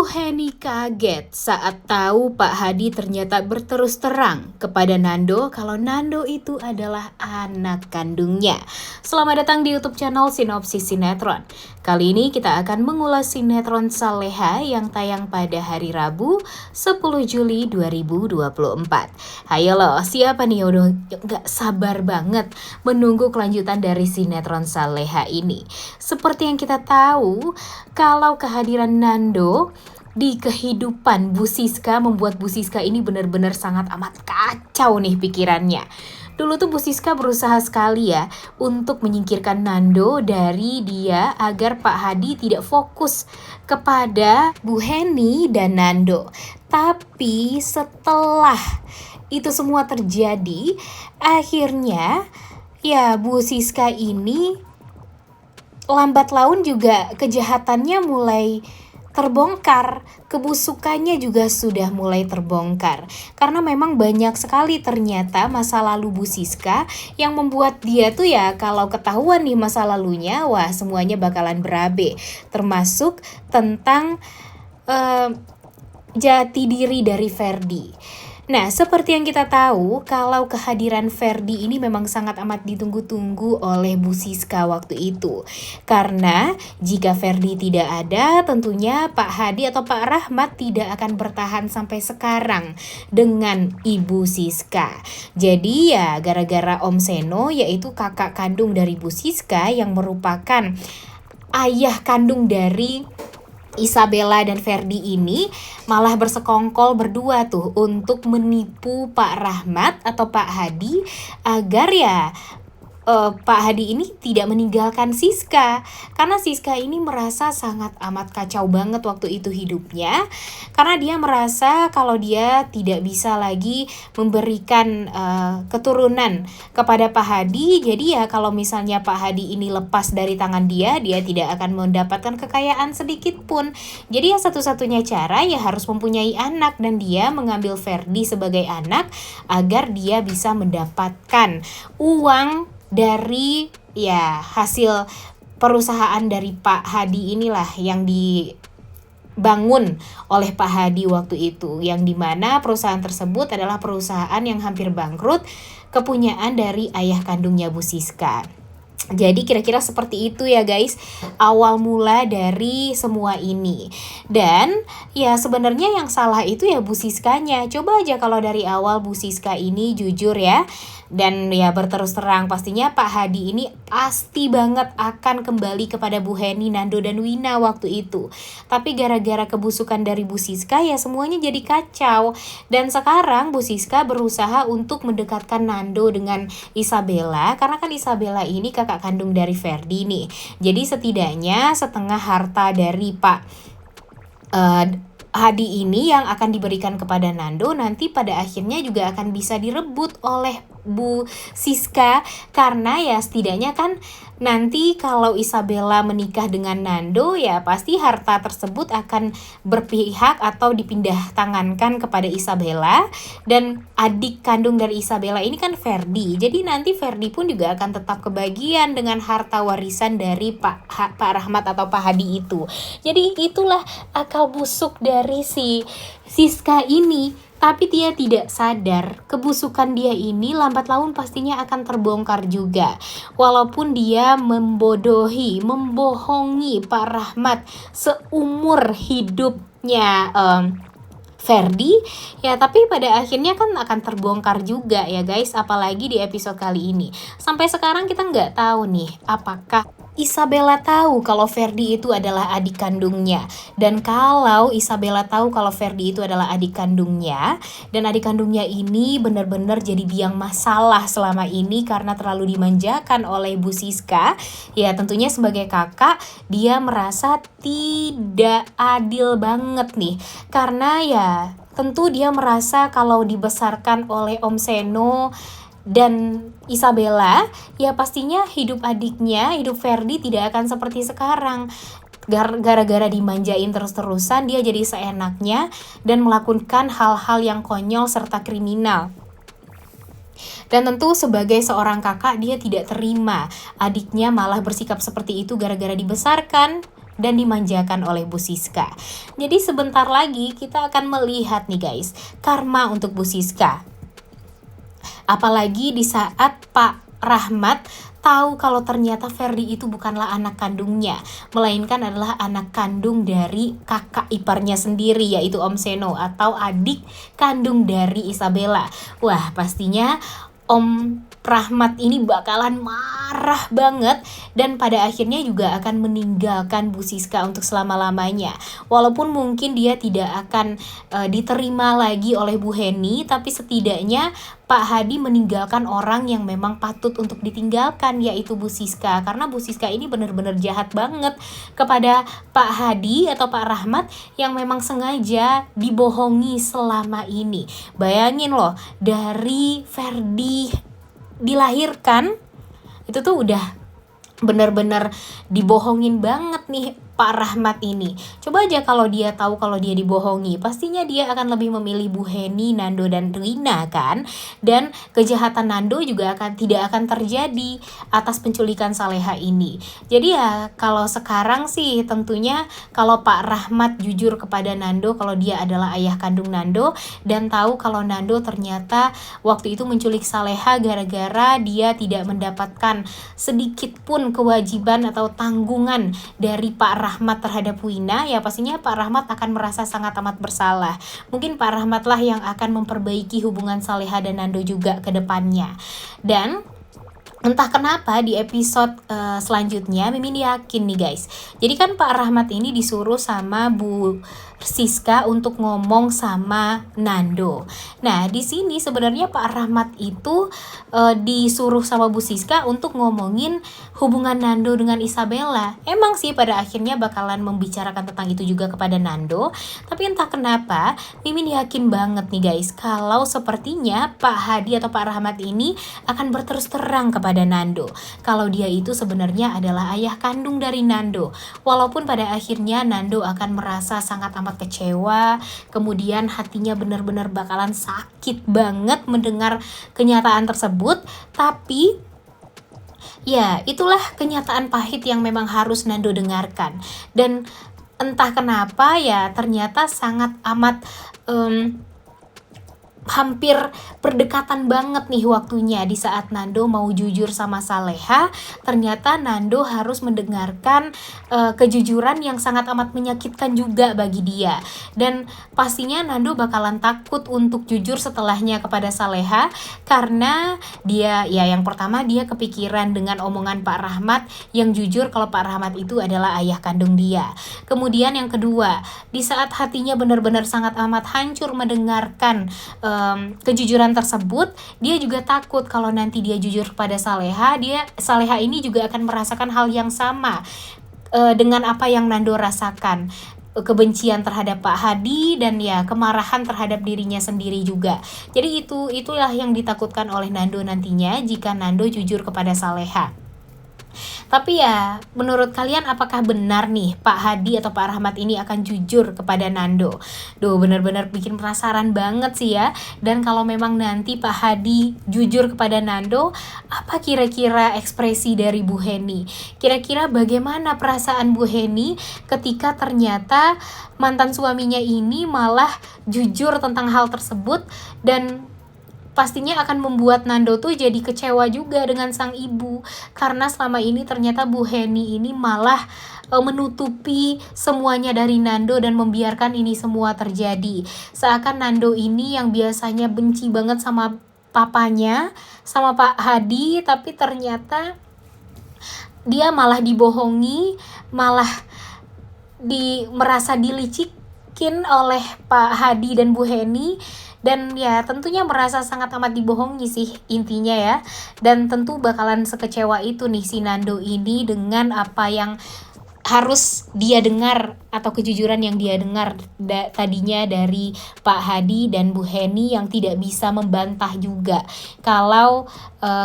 Bu Heni kaget saat tahu Pak Hadi ternyata berterus terang kepada Nando kalau Nando itu adalah anak kandungnya. Selamat datang di YouTube channel Sinopsis Sinetron. Kali ini kita akan mengulas sinetron Saleha yang tayang pada hari Rabu 10 Juli 2024. Hayo loh, siapa nih udah gak sabar banget menunggu kelanjutan dari sinetron Saleha ini. Seperti yang kita tahu, kalau kehadiran Nando di kehidupan Bu Siska membuat Bu Siska ini benar-benar sangat amat kacau nih pikirannya. Dulu tuh Bu Siska berusaha sekali ya untuk menyingkirkan Nando dari dia agar Pak Hadi tidak fokus kepada Bu Heni dan Nando. Tapi setelah itu semua terjadi, akhirnya ya Bu Siska ini lambat laun juga kejahatannya mulai terbongkar, kebusukannya juga sudah mulai terbongkar. Karena memang banyak sekali ternyata masa lalu Bu Siska yang membuat dia tuh ya kalau ketahuan nih masa lalunya, wah semuanya bakalan berabe. Termasuk tentang jati diri dari Ferdi. Nah, seperti yang kita tahu, kalau kehadiran Ferdi ini memang sangat amat ditunggu-tunggu oleh Bu Siska waktu itu. Karena jika Ferdi tidak ada, tentunya Pak Hadi atau Pak Rahmat tidak akan bertahan sampai sekarang dengan Ibu Siska. Jadi ya gara-gara Om Seno, yaitu kakak kandung dari Bu Siska yang merupakan ayah kandung dari Isabella dan Ferdi ini malah bersekongkol berdua tuh untuk menipu Pak Rahmat atau Pak Hadi agar ya Pak Hadi ini tidak meninggalkan Siska. Karena Siska ini merasa sangat amat kacau banget waktu itu hidupnya. Karena dia merasa kalau dia tidak bisa lagi memberikan keturunan kepada Pak Hadi. Jadi ya kalau misalnya Pak Hadi ini lepas dari tangan dia tidak akan mendapatkan kekayaan sedikit pun. Jadi ya satu-satunya cara ya harus mempunyai anak. Dan dia mengambil Ferdi sebagai anak agar dia bisa mendapatkan uang dari ya hasil perusahaan dari Pak Hadi inilah yang dibangun oleh Pak Hadi waktu itu, yang dimana perusahaan tersebut adalah perusahaan yang hampir bangkrut, kepunyaan dari ayah kandungnya Bu Siska. Jadi kira-kira seperti itu ya guys, awal mula dari semua ini. Dan ya sebenarnya yang salah itu ya Bu Siskanya. Coba aja kalau dari awal Bu Siska ini jujur ya, dan ya berterus terang, pastinya Pak Hadi ini pasti banget akan kembali kepada Bu Heni, Nando, dan Wina waktu itu. Tapi gara-gara kebusukan dari Bu Siska ya semuanya jadi kacau. Dan sekarang Bu Siska berusaha untuk mendekatkan Nando dengan Isabella, karena kan Isabella ini kakak kandung dari Ferdi nih. Jadi setidaknya setengah harta dari Pak Hadi ini yang akan diberikan kepada Nando nanti pada akhirnya juga akan bisa direbut oleh Bu Siska. Karena ya setidaknya kan nanti kalau Isabella menikah dengan Nando ya pasti harta tersebut akan berpihak atau dipindah tangankan kepada Isabella. Dan adik kandung dari Isabella ini kan Ferdi. Jadi nanti Ferdi pun juga akan tetap kebagian dengan harta warisan dari Pak Rahmat atau Pak Hadi itu. Jadi itulah akal busuk dari si Siska ini. Tapi dia tidak sadar kebusukan dia ini lambat laun pastinya akan terbongkar juga. Walaupun dia membohongi Pak Rahmat seumur hidupnya Ferdi ya, tapi pada akhirnya kan akan terbongkar juga ya guys, apalagi di episode kali ini. Sampai sekarang kita nggak tahu nih apakah Isabella tahu kalau Ferdi itu adalah adik kandungnya. Dan kalau Isabella tahu kalau Ferdi itu adalah adik kandungnya, dan adik kandungnya ini benar-benar jadi biang masalah selama ini karena terlalu dimanjakan oleh Bu Siska, ya tentunya sebagai kakak dia merasa tidak adil banget nih. Karena ya tentu dia merasa kalau dibesarkan oleh Om Seno dan Isabella, ya pastinya hidup adiknya, hidup Ferdi tidak akan seperti sekarang. Gara-gara dimanjain terus-terusan, dia jadi seenaknya dan melakukan hal-hal yang konyol serta kriminal. Dan tentu sebagai seorang kakak dia tidak terima adiknya malah bersikap seperti itu gara-gara dibesarkan dan dimanjakan oleh Bu Siska. Jadi sebentar lagi kita akan melihat nih guys, karma untuk Bu Siska. Apalagi di saat Pak Rahmat tahu kalau ternyata Ferdi itu bukanlah anak kandungnya, melainkan adalah anak kandung dari kakak iparnya sendiri, yaitu Om Seno atau adik kandung dari Isabella. Wah, pastinya Om Rahmat ini bakalan marah banget dan pada akhirnya juga akan meninggalkan Bu Siska untuk selama-lamanya. Walaupun mungkin dia tidak akan diterima lagi oleh Bu Heni, tapi setidaknya Pak Hadi meninggalkan orang yang memang patut untuk ditinggalkan, yaitu Bu Siska. Karena Bu Siska ini benar-benar jahat banget kepada Pak Hadi atau Pak Rahmat yang memang sengaja dibohongi selama ini. Bayangin loh, dari Ferdi dilahirkan itu tuh udah benar-benar dibohongin banget nih Pak Rahmat ini. Coba aja kalau dia tahu kalau dia dibohongi, pastinya dia akan lebih memilih Bu Heni, Nando, dan Rina kan. Dan kejahatan Nando juga tidak akan terjadi atas penculikan Saleha ini. Jadi ya kalau sekarang sih tentunya kalau Pak Rahmat jujur kepada Nando kalau dia adalah ayah kandung Nando, dan tahu kalau Nando ternyata waktu itu menculik Saleha gara-gara dia tidak mendapatkan sedikit pun kewajiban atau tanggungan dari Pak Rahmat terhadap Wina, ya pastinya Pak Rahmat akan merasa sangat amat bersalah. Mungkin Pak Rahmat lah yang akan memperbaiki hubungan Saleha dan Nando juga ke depannya. Dan entah kenapa di episode selanjutnya Mimin yakin nih guys. Jadi kan Pak Rahmat ini disuruh sama Bu Siska untuk ngomong sama Nando. Nah, di sini sebenarnya Pak Rahmat itu disuruh sama Bu Siska untuk ngomongin hubungan Nando dengan Isabella. Emang sih pada akhirnya bakalan membicarakan tentang itu juga kepada Nando, tapi entah kenapa Mimin yakin banget nih guys kalau sepertinya Pak Hadi atau Pak Rahmat ini akan berterus terang kepada Nando kalau dia itu sebenarnya adalah ayah kandung dari Nando. Walaupun pada akhirnya Nando akan merasa sangat amat kecewa, kemudian hatinya benar-benar bakalan sakit banget mendengar kenyataan tersebut, tapi ya itulah kenyataan pahit yang memang harus Nando dengarkan. Dan entah kenapa ya ternyata sangat amat hampir berdekatan banget nih waktunya di saat Nando mau jujur sama Saleha. Ternyata Nando harus mendengarkan kejujuran yang sangat amat menyakitkan juga bagi dia. Dan pastinya Nando bakalan takut untuk jujur setelahnya kepada Saleha, karena dia ya yang pertama dia kepikiran dengan omongan Pak Rahmat yang jujur kalau Pak Rahmat itu adalah ayah kandung dia. Kemudian yang kedua, di saat hatinya benar-benar sangat amat hancur mendengarkan kejujuran tersebut, dia juga takut kalau nanti dia jujur kepada Saleha, Saleha ini juga akan merasakan hal yang sama dengan apa yang Nando rasakan, kebencian terhadap Pak Hadi dan ya kemarahan terhadap dirinya sendiri juga. Jadi itulah yang ditakutkan oleh Nando nantinya jika Nando jujur kepada Saleha. Tapi ya, menurut kalian apakah benar nih Pak Hadi atau Pak Rahmat ini akan jujur kepada Nando? Duh, benar-benar bikin penasaran banget sih ya. Dan kalau memang nanti Pak Hadi jujur kepada Nando, apa kira-kira ekspresi dari Bu Heni? Kira-kira bagaimana perasaan Bu Heni ketika ternyata mantan suaminya ini malah jujur tentang hal tersebut, dan pastinya akan membuat Nando tuh jadi kecewa juga dengan sang ibu, karena selama ini ternyata Bu Heni ini malah menutupi semuanya dari Nando dan membiarkan ini semua terjadi. Seakan Nando ini yang biasanya benci banget sama papanya, sama Pak Hadi, tapi ternyata dia malah dibohongi, malah merasa dilicikin oleh Pak Hadi dan Bu Heni. Dan ya tentunya merasa sangat amat dibohongi sih intinya ya. Dan tentu bakalan sekecewa itu nih si Nando ini dengan apa yang harus dia dengar atau kejujuran yang dia dengar tadinya dari Pak Hadi dan Bu Heni yang tidak bisa membantah juga kalau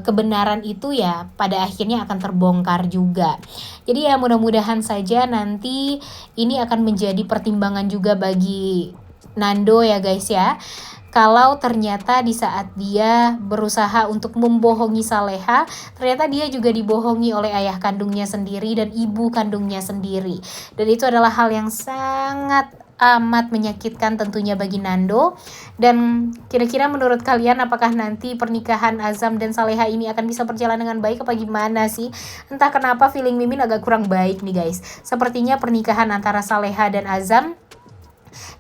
kebenaran itu ya pada akhirnya akan terbongkar juga. Jadi ya mudah-mudahan saja nanti ini akan menjadi pertimbangan juga bagi Nando ya guys ya. kalau ternyata di saat dia berusaha untuk membohongi Saleha, ternyata dia juga dibohongi oleh ayah kandungnya sendiri dan ibu kandungnya sendiri. Dan itu adalah hal yang sangat amat menyakitkan tentunya bagi Nando. Dan kira-kira menurut kalian apakah nanti pernikahan Azam dan Saleha ini akan bisa berjalan dengan baik apa gimana sih? Entah kenapa feeling Mimin agak kurang baik nih guys. Sepertinya pernikahan antara Saleha dan Azam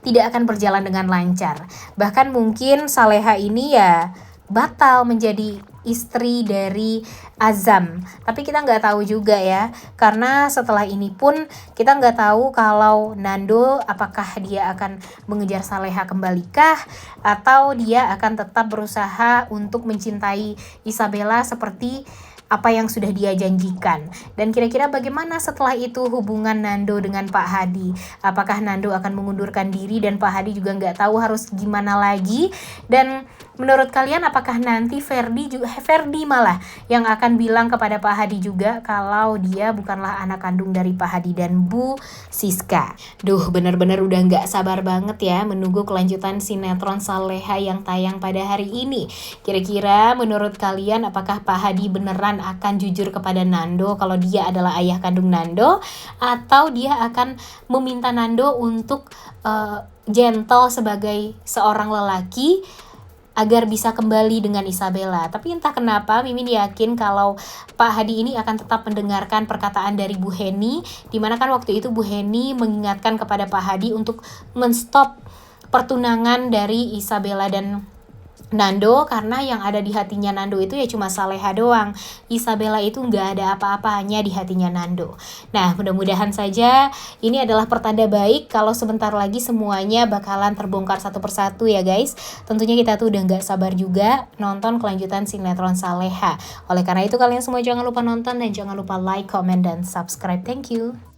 tidak akan berjalan dengan lancar. Bahkan mungkin Saleha ini ya batal menjadi istri dari Azam. Tapi kita nggak tahu juga ya, karena setelah ini pun kita nggak tahu kalau Nando apakah dia akan mengejar Saleha kembalikah, atau dia akan tetap berusaha untuk mencintai Isabella seperti apa yang sudah dia janjikan. Dan kira-kira bagaimana setelah itu hubungan Nando dengan Pak Hadi? Apakah Nando akan mengundurkan diri dan Pak Hadi juga nggak tahu harus gimana lagi? Dan menurut kalian apakah nanti Ferdi malah yang akan bilang kepada Pak Hadi juga kalau dia bukanlah anak kandung dari Pak Hadi dan Bu Siska? Duh, bener-bener udah nggak sabar banget ya menunggu kelanjutan sinetron Saleha yang tayang pada hari ini. Kira-kira menurut kalian apakah Pak Hadi beneran akan jujur kepada Nando kalau dia adalah ayah kandung Nando, atau dia akan meminta Nando untuk gentle sebagai seorang lelaki agar bisa kembali dengan Isabella? Tapi entah kenapa Mimin yakin kalau Pak Hadi ini akan tetap mendengarkan perkataan dari Bu Heni, dimana kan waktu itu Bu Heni mengingatkan kepada Pak Hadi untuk menstop pertunangan dari Isabella dan Nando, karena yang ada di hatinya Nando itu ya cuma Saleha doang. Isabella itu nggak ada apa-apanya di hatinya Nando. Nah, mudah-mudahan saja ini adalah pertanda baik kalau sebentar lagi semuanya bakalan terbongkar satu persatu ya guys. Tentunya kita tuh udah nggak sabar juga nonton kelanjutan sinetron Saleha. Oleh karena itu kalian semua jangan lupa nonton dan jangan lupa like, comment, dan subscribe. Thank you.